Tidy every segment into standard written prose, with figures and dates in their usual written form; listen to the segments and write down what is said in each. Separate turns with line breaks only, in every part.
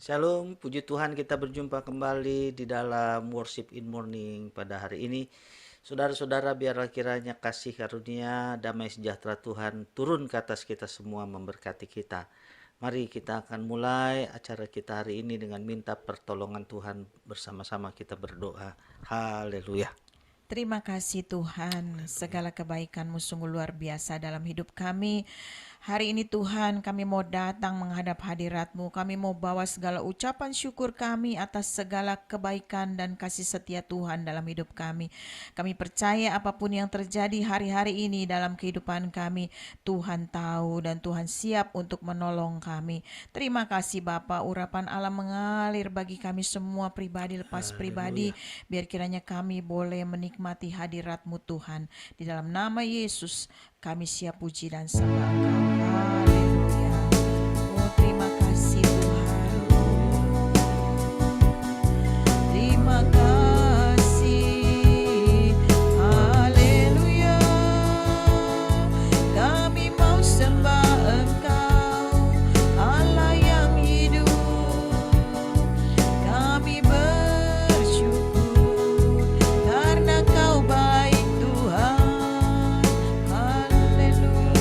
Shalom, puji Tuhan kita berjumpa kembali di dalam Worship in Morning pada hari ini. Saudara-saudara, biarlah kiranya kasih karunia, damai sejahtera Tuhan turun ke atas kita semua memberkati kita. Mari kita akan mulai acara kita hari ini dengan minta pertolongan Tuhan, bersama-sama kita berdoa. Haleluya.
Terima kasih Tuhan, segala kebaikan-Mu sungguh luar biasa dalam hidup kami. Hari ini Tuhan, kami mau datang menghadap hadirat-Mu. Kami mau bawa segala ucapan syukur kami atas segala kebaikan dan kasih setia Tuhan dalam hidup kami. Kami percaya apapun yang terjadi hari-hari ini dalam kehidupan kami, Tuhan tahu dan Tuhan siap untuk menolong kami. Terima kasih Bapa, urapan Allah mengalir bagi kami semua pribadi lepas pribadi. Biar kiranya kami boleh menikmati hadirat-Mu Tuhan. Di dalam nama Yesus kami siap puji dan sembah Engkau. Haleluya. Oh, terima kasih Tuhan. Terima kasih. Haleluya. Kami mau sembah Engkau, Allah yang hidup. Kami bersyukur karena Kau baik Tuhan. Haleluya.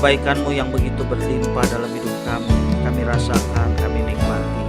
kebaikan-Mu yang begitu berlimpah dalam hidup kami. Kami rasakan, kami nikmati.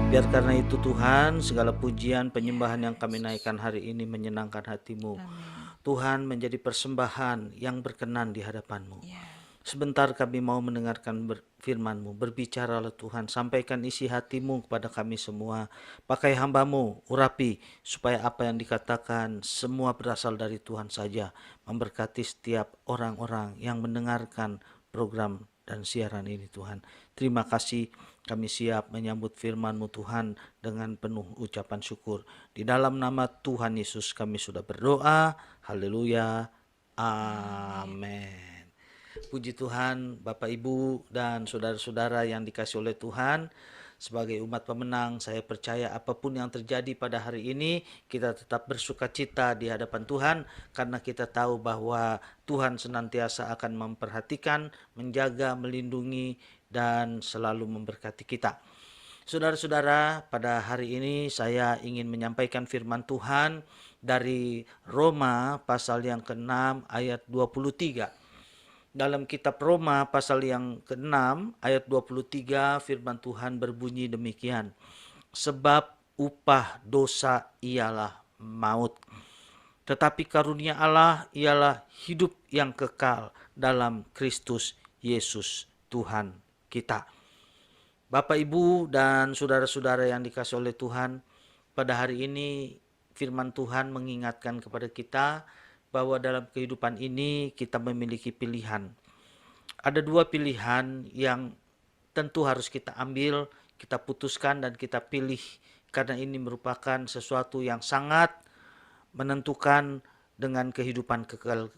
Biar karena itu Tuhan, segala pujian, penyembahan yang kami naikkan hari ini menyenangkan hati-Mu.
Amin.
Tuhan, menjadi persembahan yang berkenan di hadapan-Mu.
Ya.
Sebentar kami mau mendengarkan firman-Mu. Berbicaralah Tuhan, sampaikan isi hati-Mu kepada kami semua. Pakai hamba-Mu, urapi, supaya apa yang dikatakan semua berasal dari Tuhan saja. Memberkati setiap orang-orang yang mendengarkan program dan siaran ini Tuhan. Terima kasih, kami siap menyambut firman-Mu Tuhan dengan penuh ucapan syukur. Di dalam nama Tuhan Yesus kami sudah berdoa. Haleluya. Amin. Puji Tuhan, Bapak Ibu dan saudara-saudara yang dikasihi oleh Tuhan. Sebagai umat pemenang, saya percaya apapun yang terjadi pada hari ini, kita tetap bersuka cita di hadapan Tuhan, karena kita tahu bahwa Tuhan senantiasa akan memperhatikan, menjaga, melindungi, dan selalu memberkati kita. Saudara-saudara, pada hari ini saya ingin menyampaikan firman Tuhan dari Roma pasal yang ke-6 ayat 23. Dalam kitab Roma pasal yang ke-6 ayat 23 firman Tuhan berbunyi demikian. Sebab upah dosa ialah maut. Tetapi karunia Allah ialah hidup yang kekal dalam Kristus Yesus Tuhan kita. Bapak, Ibu, dan saudara-saudara yang dikasihi oleh Tuhan, pada hari ini firman Tuhan mengingatkan kepada kita bahwa dalam kehidupan ini kita memiliki pilihan. Ada dua pilihan yang tentu harus kita ambil, kita putuskan dan kita pilih, karena ini merupakan sesuatu yang sangat menentukan dengan kehidupan kekal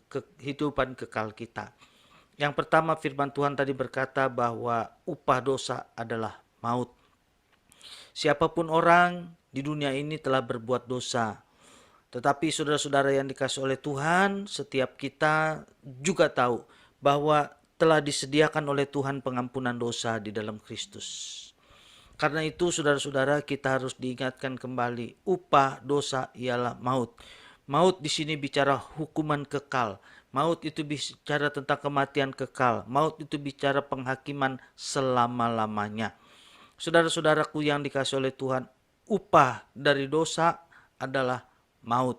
kita. Yang pertama, firman Tuhan tadi berkata bahwa upah dosa adalah maut. Siapapun orang di dunia ini telah berbuat dosa. Tetapi saudara-saudara yang dikasihi oleh Tuhan, setiap kita juga tahu bahwa telah disediakan oleh Tuhan pengampunan dosa di dalam Kristus. Karena itu saudara-saudara, kita harus diingatkan kembali, upah dosa ialah maut. Maut di sini bicara hukuman kekal. Maut itu bicara tentang kematian kekal. Maut itu bicara penghakiman selama-lamanya. Saudara-saudaraku yang dikasihi oleh Tuhan, upah dari dosa adalah maut.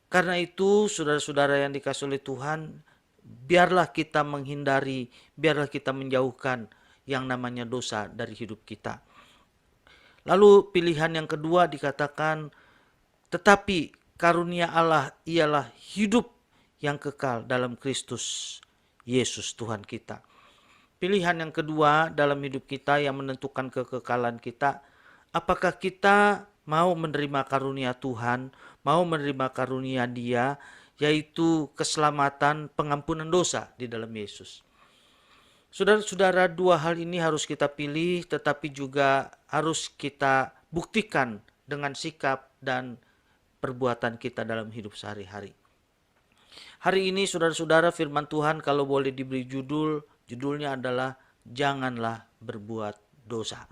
Karena itu saudara-saudara yang dikasihi oleh Tuhan, biarlah kita menghindari, biarlah kita menjauhkan yang namanya dosa dari hidup kita. Lalu pilihan yang kedua dikatakan, tetapi karunia Allah ialah hidup yang kekal dalam Kristus Yesus Tuhan kita. Pilihan yang kedua dalam hidup kita yang menentukan kekekalan kita, apakah kita mau menerima karunia Tuhan, mau menerima karunia Dia, yaitu keselamatan, pengampunan dosa di dalam Yesus. Saudara-saudara, dua hal ini harus kita pilih, tetapi juga harus kita buktikan dengan sikap dan perbuatan kita dalam hidup sehari-hari. Hari ini saudara-saudara, firman Tuhan kalau boleh diberi judulnya adalah janganlah berbuat dosa.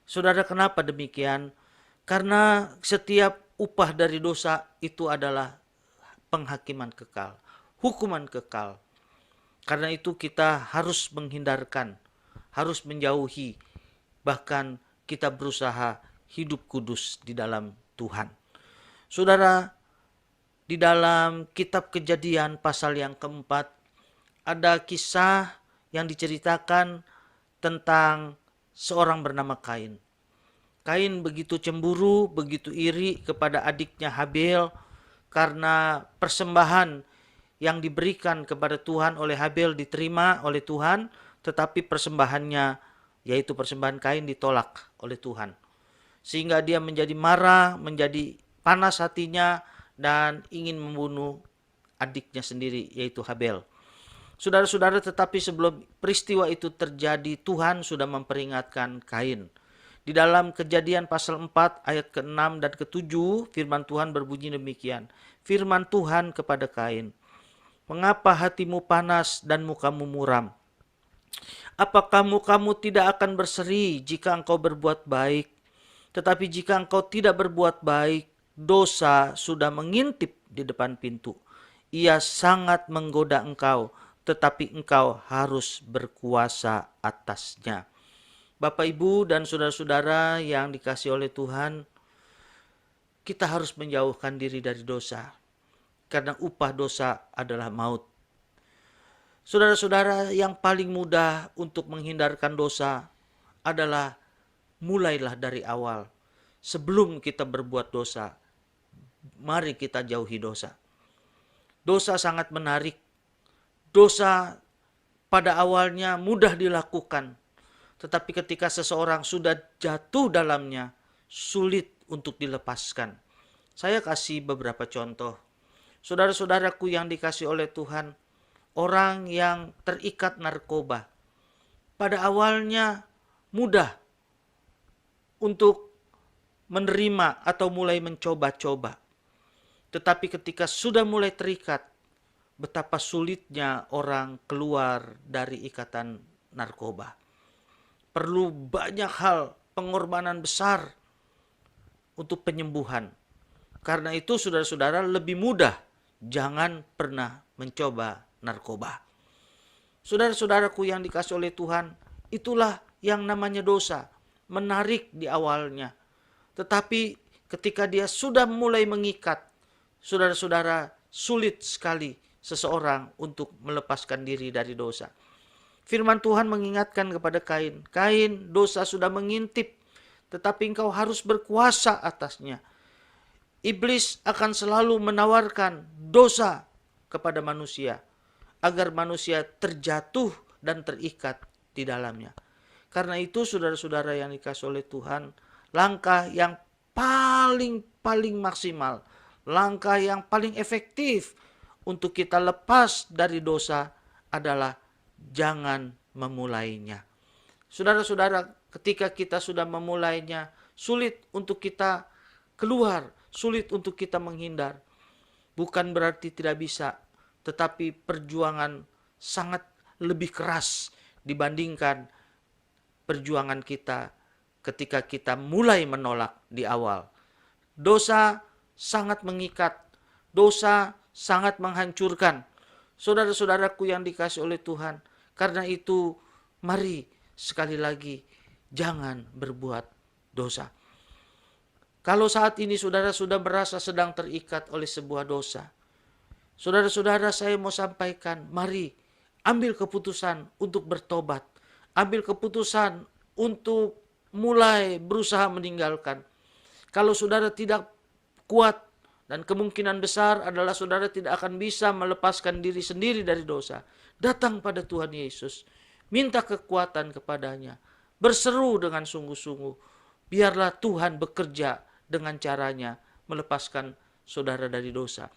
Saudara, kenapa demikian? Karena setiap upah dari dosa itu adalah penghakiman kekal, hukuman kekal. Karena itu kita harus menghindarkan, harus menjauhi, bahkan kita berusaha hidup kudus di dalam Tuhan. Saudara, di dalam kitab Kejadian pasal yang keempat, ada kisah yang diceritakan tentang seorang bernama Kain. Kain begitu cemburu, begitu iri kepada adiknya Habel karena persembahan yang diberikan kepada Tuhan oleh Habel diterima oleh Tuhan, tetapi persembahannya, yaitu persembahan Kain, ditolak oleh Tuhan. Sehingga dia menjadi marah, menjadi panas hatinya, dan ingin membunuh adiknya sendiri, yaitu Habel. Saudara-saudara, tetapi sebelum peristiwa itu terjadi, Tuhan sudah memperingatkan Kain. Di dalam Kejadian pasal 4 ayat ke-6 dan ke-7, firman Tuhan berbunyi demikian. Firman Tuhan kepada Kain, mengapa hatimu panas dan mukamu muram? Apakah mukamu tidak akan berseri jika engkau berbuat baik? Tetapi jika engkau tidak berbuat baik, dosa sudah mengintip di depan pintu. Ia sangat menggoda engkau, tetapi engkau harus berkuasa atasnya. Bapak, Ibu, dan saudara-saudara yang dikasihi oleh Tuhan, kita harus menjauhkan diri dari dosa, karena upah dosa adalah maut. Saudara-saudara, yang paling mudah untuk menghindarkan dosa adalah mulailah dari awal. Sebelum kita berbuat dosa, mari kita jauhi dosa. Dosa sangat menarik. Dosa pada awalnya mudah dilakukan, tetapi ketika seseorang sudah jatuh dalamnya, sulit untuk dilepaskan. Saya kasih beberapa contoh. Saudara-saudaraku yang dikasihi oleh Tuhan, orang yang terikat narkoba, pada awalnya mudah untuk menerima atau mulai mencoba-coba. Tetapi ketika sudah mulai terikat, betapa sulitnya orang keluar dari ikatan narkoba. Perlu banyak hal, pengorbanan besar untuk penyembuhan. Karena itu saudara-saudara, lebih mudah jangan pernah mencoba narkoba. Saudara-saudaraku yang dikasihi oleh Tuhan, itulah yang namanya dosa, menarik di awalnya. Tetapi ketika dia sudah mulai mengikat, saudara-saudara, sulit sekali seseorang untuk melepaskan diri dari dosa. Firman Tuhan mengingatkan kepada Kain, Kain, dosa sudah mengintip, tetapi engkau harus berkuasa atasnya. Iblis akan selalu menawarkan dosa kepada manusia, agar manusia terjatuh dan terikat di dalamnya. Karena itu saudara-saudara yang dikasihi oleh Tuhan, langkah yang paling maksimal, langkah yang paling efektif untuk kita lepas dari dosa adalah jangan memulainya. Saudara-saudara, ketika kita sudah memulainya, sulit untuk kita keluar, sulit untuk kita menghindar. Bukan berarti tidak bisa, tetapi perjuangan sangat lebih keras dibandingkan perjuangan kita ketika kita mulai menolak di awal. Dosa sangat mengikat, dosa sangat menghancurkan. Saudara-saudaraku yang dikasihi oleh Tuhan, karena itu mari sekali lagi jangan berbuat dosa. Kalau saat ini saudara sudah merasa sedang terikat oleh sebuah dosa, saudara-saudara, saya mau sampaikan, mari ambil keputusan untuk bertobat. Ambil keputusan untuk mulai berusaha meninggalkan. Kalau saudara tidak kuat, dan kemungkinan besar adalah saudara tidak akan bisa melepaskan diri sendiri dari dosa, datang pada Tuhan Yesus. Minta kekuatan kepadanya. Berseru dengan sungguh-sungguh. Biarlah Tuhan bekerja dengan caranya melepaskan saudara dari dosa.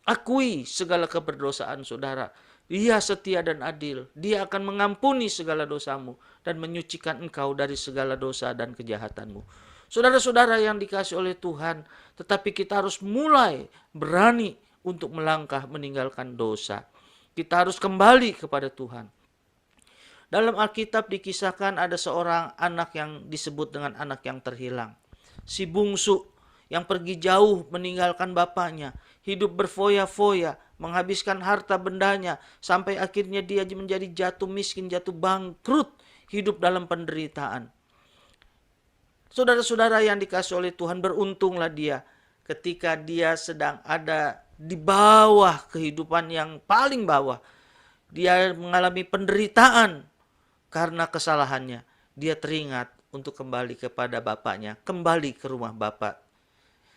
Akui segala keberdosaan saudara. Dia setia dan adil. Dia akan mengampuni segala dosamu dan menyucikan engkau dari segala dosa dan kejahatanmu. Saudara-saudara yang dikasihi oleh Tuhan, tetapi kita harus mulai berani untuk melangkah meninggalkan dosa. Kita harus kembali kepada Tuhan. Dalam Alkitab dikisahkan ada seorang anak yang disebut dengan anak yang terhilang. Si bungsu yang pergi jauh meninggalkan bapaknya, hidup berfoya-foya, menghabiskan harta bendanya, sampai akhirnya dia menjadi jatuh miskin, jatuh bangkrut, hidup dalam penderitaan. Saudara-saudara yang dikasihi oleh Tuhan, beruntunglah dia ketika dia sedang ada di bawah kehidupan yang paling bawah. Dia mengalami penderitaan karena kesalahannya. Dia teringat untuk kembali kepada bapaknya, kembali ke rumah bapak.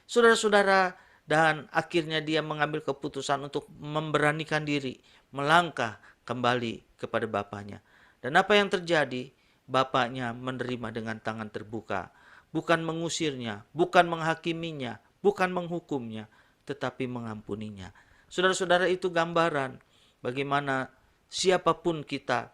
Saudara-saudara, dan akhirnya dia mengambil keputusan untuk memberanikan diri, melangkah kembali kepada bapaknya. Dan apa yang terjadi? Bapaknya menerima dengan tangan terbuka. Bukan mengusirnya, bukan menghakiminya, bukan menghukumnya, tetapi mengampuninya. Saudara-saudara, itu gambaran bagaimana siapapun kita,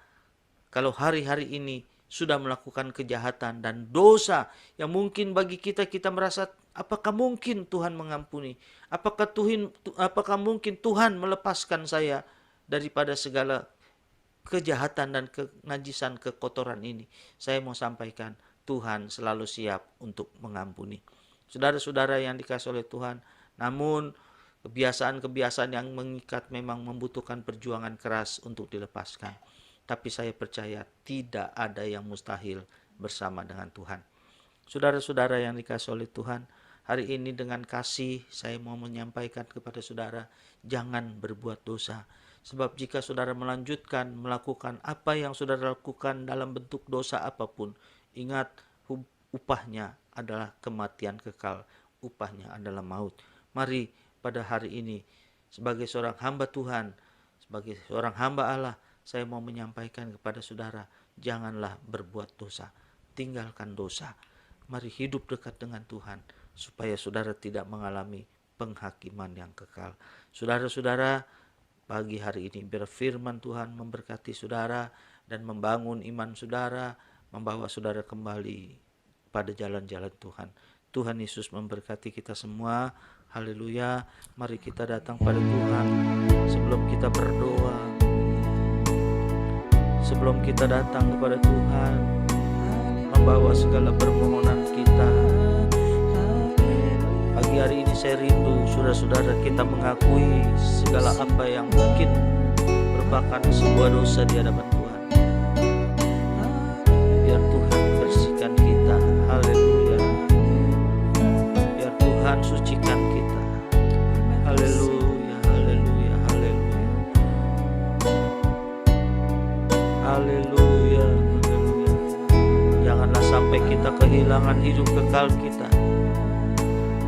kalau hari-hari ini sudah melakukan kejahatan dan dosa yang mungkin bagi kita merasa, apakah mungkin Tuhan mengampuni? Apakah mungkin Tuhan melepaskan saya daripada segala kejahatan dan kenajisan, kekotoran ini? Saya mau sampaikan, Tuhan selalu siap untuk mengampuni. Saudara-saudara yang dikasihi oleh Tuhan, namun Kebiasaan-kebiasaan yang mengikat memang membutuhkan perjuangan keras untuk dilepaskan. Tapi saya percaya tidak ada yang mustahil bersama dengan Tuhan. Saudara-saudara yang dikasihi oleh Tuhan, hari ini dengan kasih saya mau menyampaikan kepada saudara, jangan berbuat dosa. Sebab jika saudara melanjutkan melakukan apa yang saudara lakukan dalam bentuk dosa apapun, ingat upahnya adalah kematian kekal, upahnya adalah maut. Mari pada hari ini sebagai seorang hamba Tuhan, sebagai seorang hamba Allah, saya mau menyampaikan kepada saudara, janganlah berbuat dosa, tinggalkan dosa. Mari hidup dekat dengan Tuhan, supaya saudara tidak mengalami penghakiman yang kekal. Saudara-saudara, pagi hari ini biar firman Tuhan memberkati saudara dan membangun iman saudara, membawa saudara kembali pada jalan-jalan Tuhan. Tuhan Yesus memberkati kita semua. Haleluya. Mari kita datang pada Tuhan sebelum kita berdoa. Sebelum kita datang kepada Tuhan, membawa segala permohonan kita. Pagi hari ini saya rindu saudara-saudara kita mengakui segala apa yang mungkin merupakan sebuah dosa di hadapan Tuhan. Biar Tuhan bersihkan kita. Haleluya. Biar Tuhan sucikan kita. Haleluya, haleluya, haleluya. Haleluya, haleluya. Janganlah sampai kita kehilangan hidup kekal kita.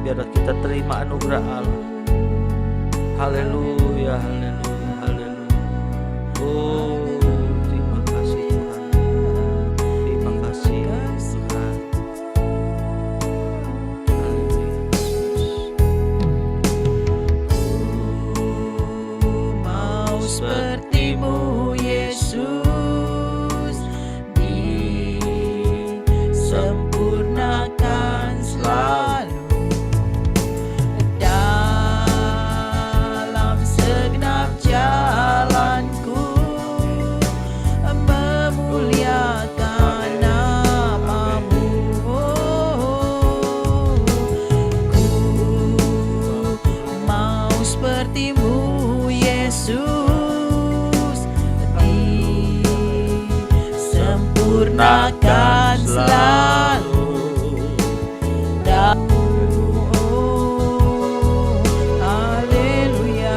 Biarlah kita terima anugerah Allah. Haleluya, haleluya, haleluya. Oh, terima kasih Tuhan. Terima kasih Tuhan. Haleluya, Yesus.
Mau sepertimu Yesus, disempurnakan selalu dalam segenap jalanku, memuliakan namamu. Ku mau sepertimu Yesus, disempurnakan selalu. Haleluya.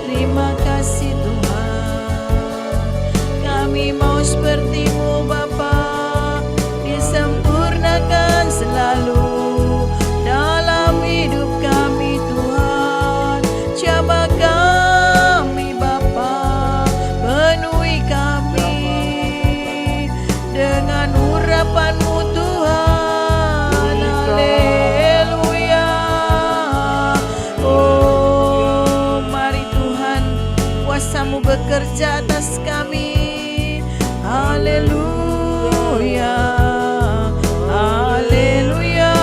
Terima kasih Tuhan. Kami mau sepertimu Bapa, disempurnakan selalu dalam hidup kami Tuhan. Jamah kami Bapa, penuhi kami dengan urapan-Mu Tuhan. Haleluya. Oh, mari Tuhan, kuasa-Mu bekerja atas kami. Haleluya. Haleluya.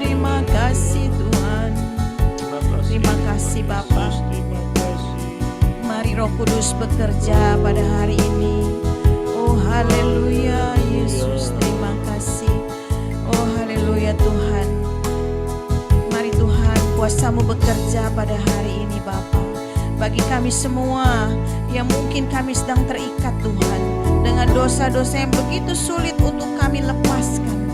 Terima kasih Tuhan. Terima kasih Bapa. Mari Roh Kudus bekerja pada hari ini. Oh haleluya Yesus, terima kasih. Oh haleluya Tuhan. Mari Tuhan, kuasa-Mu bekerja pada hari ini Bapa. Bagi kami semua yang mungkin kami sedang terikat Tuhan dengan dosa-dosa yang begitu sulit untuk kami lepaskan.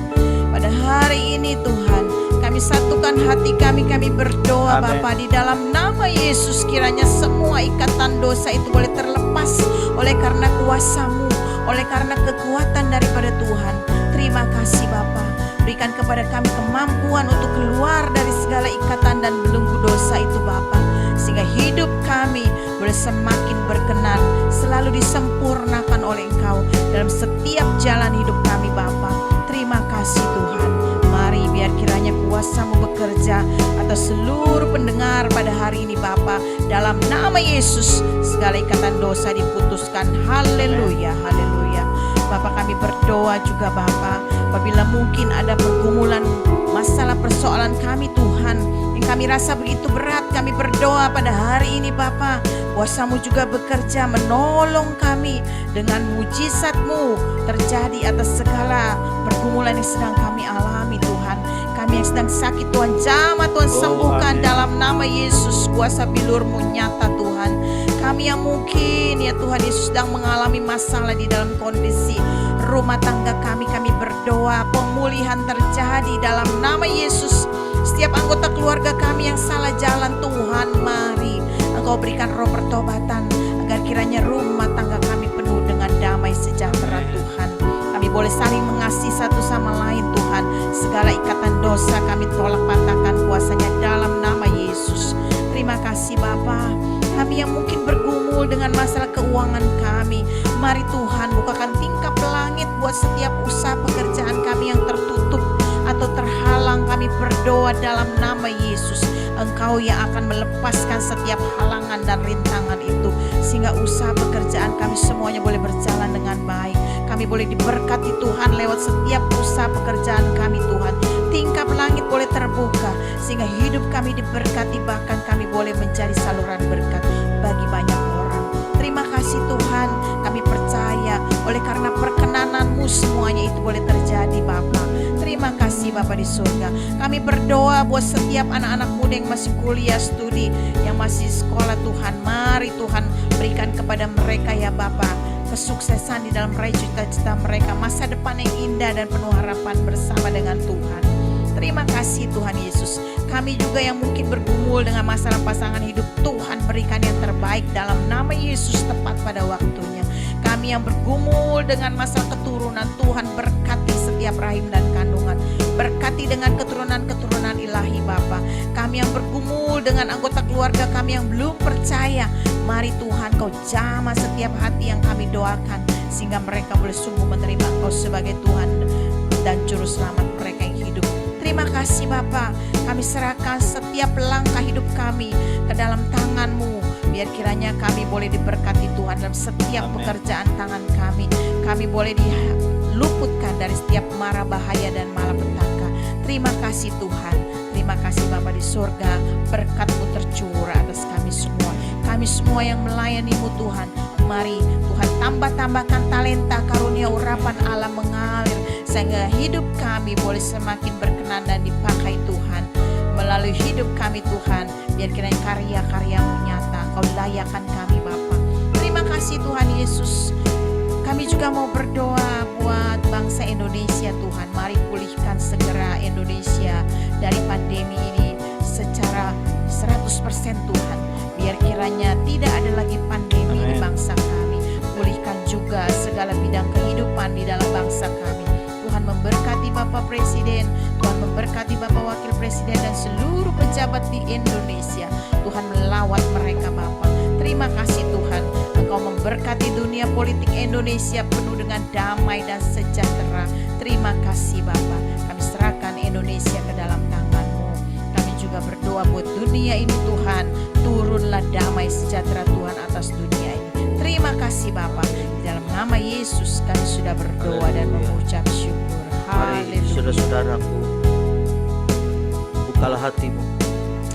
Pada hari ini Tuhan, kami satukan hati kami berdoa Bapa, di dalam nama Yesus kiranya semua ikatan dosa itu boleh terlepas oleh karena kuasa-Mu, oleh karena kekuatan daripada Tuhan. Terima kasih Bapa, berikan kepada kami kemampuan untuk keluar dari segala ikatan dan belenggu dosa itu Bapa, sehingga hidup kami boleh semakin berkenan, selalu disempurnakan oleh Engkau dalam setiap jalan hidup kami Bapa. Terima kasih Tuhan. Mari biar kiranya kuasa-Mu bekerja atas seluruh pendengar pada hari ini Bapa. Dalam nama Yesus segala ikatan dosa diputuskan. Haleluya, haleluya. Bapa, kami berdoa juga Bapa, apabila mungkin ada pergumulan masalah persoalan kami Tuhan yang kami rasa begitu berat, kami berdoa pada hari ini Bapa, kuasa-Mu juga bekerja menolong kami dengan mujizat-Mu terjadi atas segala pergumulan yang sedang kami alami Tuhan. Kami yang sedang sakit Tuhan, jamah Tuhan, sembuhkan
amin.
dalam nama Yesus. Kuasa bilur-Mu nyata Tuhan. Kami yang mungkin ya Tuhan Yesus sedang mengalami masalah di dalam kondisi rumah tangga kami berdoa pemulihan terjadi dalam nama Yesus. Setiap anggota keluarga kami yang salah jalan Tuhan, mari Engkau berikan roh pertobatan agar kiranya rumah tangga kami penuh dengan damai sejahtera Tuhan. Kami boleh saling mengasihi satu sama lain Tuhan. Segala ikatan dosa kami tolak patahkan kuasanya dalam nama Yesus. Terima kasih Bapa. Kami yang mungkin bergumul dengan masalah keuangan kami, mari Tuhan bukakan tingkap langit buat setiap usaha pekerjaan kami yang tertutup atau terhalang. Kami berdoa dalam nama Yesus, Engkau yang akan melepaskan setiap halangan dan rintangan itu, sehingga usaha pekerjaan kami semuanya boleh berjalan dengan baik. Kami boleh diberkati Tuhan lewat setiap usaha pekerjaan kami Tuhan. Tingkap langit boleh terbuka sehingga hidup kami diberkati, bahkan kami boleh menjadi saluran berkat bagi banyak orang. Terima kasih Tuhan, kami percaya oleh karena perkenanan-Mu semuanya itu boleh terjadi Bapa. Terima kasih Bapa di surga. Kami berdoa buat setiap anak-anak muda yang masih kuliah studi, yang masih sekolah Tuhan. Mari Tuhan berikan kepada mereka ya Bapa kesuksesan di dalam meraih cita-cita mereka, masa depan yang indah dan penuh harapan bersama dengan Tuhan. Terima kasih Tuhan Yesus. Kami juga yang mungkin bergumul dengan masalah pasangan hidup, Tuhan berikan yang terbaik dalam nama Yesus tepat pada waktunya. Kami yang bergumul dengan masalah keturunan, Tuhan berkati setiap rahim dan kandungan. Berkati dengan keturunan-keturunan ilahi Bapa. Kami yang bergumul dengan anggota keluarga kami yang belum percaya, mari Tuhan Kau jamah setiap hati yang kami doakan, sehingga mereka boleh sungguh menerima Kau sebagai Tuhan dan Juru Selamat mereka yang hidup. Terima kasih Bapa, kami serahkan setiap langkah hidup kami ke dalam tangan-Mu. Biar kiranya kami boleh diberkati Tuhan dalam setiap pekerjaan tangan kami. Kami boleh diluputkan dari setiap mara bahaya dan malapetaka. Terima kasih Tuhan. Terima kasih Bapa di surga, berkat-Mu tercurah atas kami semua. Kami semua yang melayani-Mu Tuhan, mari Tuhan tambah-tambahkan talenta karunia urapan Allah mengalir, sehingga hidup kami boleh semakin berkenan dan dipakai Tuhan. Melalui hidup kami Tuhan, biar kiranya karya-karya-Mu nyata, Kau layakan kami Bapa. Terima kasih Tuhan Yesus. Kami juga mau berdoa buat bangsa Indonesia Tuhan. Mari pulihkan segera Indonesia dari pandemi ini secara 100% Tuhan. Biar kiranya tidak ada lagi pandemi di bangsa kami. Pulihkan juga segala bidang kehidupan di dalam bangsa kami. Tuhan memberkati Bapak Presiden, Tuhan memberkati Bapak Wakil Presiden dan seluruh pejabat di Indonesia. Tuhan melawat mereka Bapak. Terima kasih Tuhan, Engkau memberkati dunia politik Indonesia penuh dengan damai dan sejahtera. Terima kasih Bapak. Kami serahkan Indonesia ke dalam tangan-Mu. Kami juga berdoa buat dunia ini Tuhan, turunlah damai sejahtera Tuhan atas dunia ini. Terima kasih Bapak. Di dalam nama Yesus kami sudah berdoa dan mengucap syukur.
Mari saudara-saudaraku, bukalah hatimu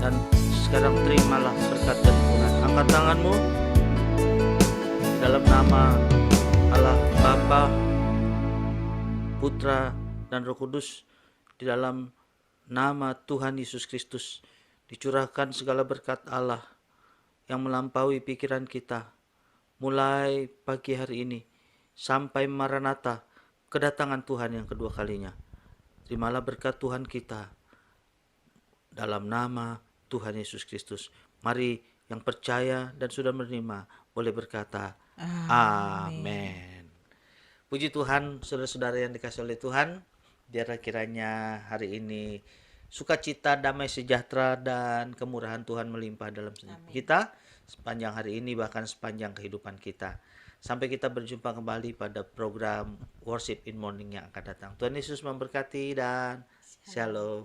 dan sekarang terimalah berkat dari Tuhan. Angkat tanganmu dalam nama Allah Bapa, Putra dan Roh Kudus. Di dalam nama Tuhan Yesus Kristus dicurahkan segala berkat Allah yang melampaui pikiran kita mulai pagi hari ini sampai Maranatha, kedatangan Tuhan yang kedua kalinya. Terimalah berkat Tuhan kita dalam nama Tuhan Yesus Kristus. Mari yang percaya dan sudah menerima boleh berkata amin. Puji Tuhan, saudara-saudara yang dikasihi oleh Tuhan. Biar kiranya hari ini sukacita, damai sejahtera dan kemurahan Tuhan melimpah dalam kita sepanjang hari ini, bahkan sepanjang kehidupan kita. Sampai kita berjumpa kembali pada program Worship in Morning yang akan datang. Tuhan Yesus memberkati dan shalom.